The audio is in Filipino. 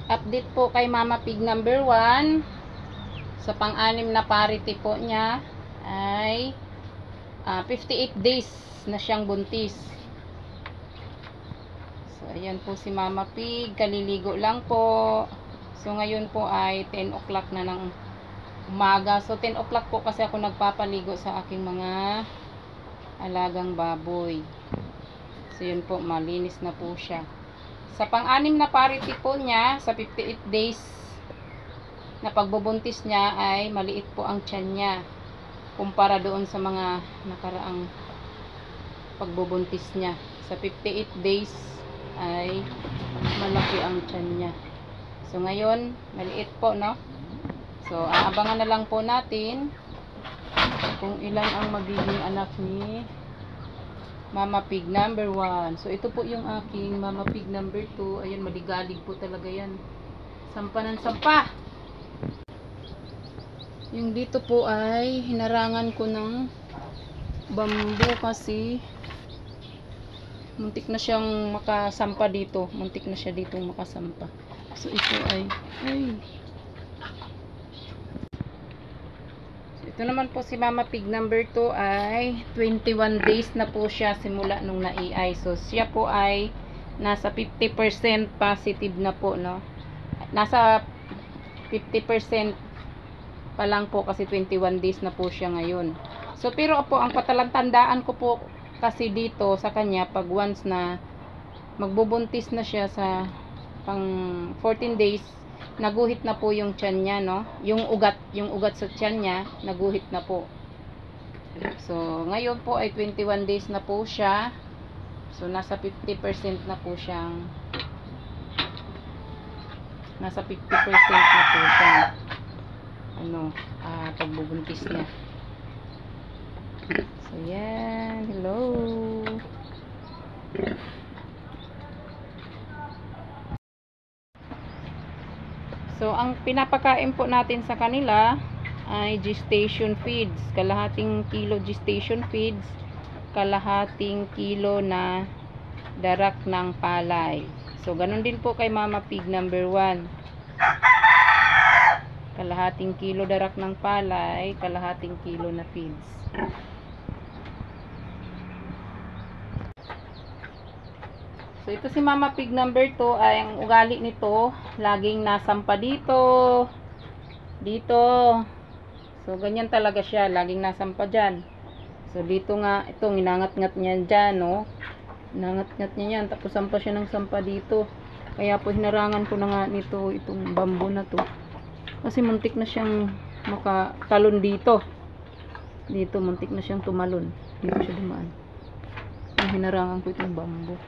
Update po kay Mama Pig number 1. Sa pang-anim na parity po niya ay 58 days na siyang buntis. So ayan po si Mama Pig, kaliligo lang po. So ngayon po ay 10 o'clock na ng umaga. So 10 o'clock po kasi ako nagpapaligo sa aking mga alagang baboy. So yun po, malinis na po siya. Sa pang-anim na parity po niya, sa 58 days na pagbubuntis niya ay maliit po ang tiyan niya kumpara doon sa mga nakaraang pagbubuntis niya. Sa 58 days ay malaki ang tiyan niya. So ngayon, maliit po, no? So aabangan na lang po natin kung ilan ang magiging anak ni Mama Pig number 1. So ito po yung aking Mama Pig number 2. Ayan, maligalig po talaga yan. Sampa ng sampa. Yung dito po ay hinarangan ko ng bambu kasi muntik na siyang makasampa dito. Muntik na siya dito makasampa. So ito ay ito naman po si Mama Pig number 2 ay 21 days na po siya simula nung na-EI. So siya po ay nasa 50% positive na po, no? Nasa 50% pa lang po kasi 21 days na po siya ngayon. So pero po ang patalantandaan ko po kasi dito sa kanya, pag once na magbubuntis na siya sa pang 14 days, naguhit na po yung tiyan niya, no? Yung ugat sa tiyan niya, naguhit na po. So, ngayon po ay 21 days na po siya. So, nasa 50% na po siyang na po siya pagbubuntis niya. So, yan. Hello. So, ang pinapakain po natin sa kanila ay gestation feeds. Kalahating kilo gestation feeds, kalahating kilo na darak ng palay. So, ganun din po kay Mama Pig number 1. Kalahating kilo darak ng palay, kalahating kilo na feeds. So, ito si Mama Pig number 2, ay ang ugali nito, laging nasampa dito. So, ganyan talaga siya, laging nasampa dyan. So, dito nga, ito, inangat-ngat niya dyan, no? Inangat-ngat niya yan, tapos sampa siya ng sampa dito. Kaya po, hinarangan ko na nga nito, itong bambu na to. Kasi muntik na siyang makatalon dito. Dito, muntik na siyang tumalon. Dito siya dumaan. Hinarangan ko itong bambu.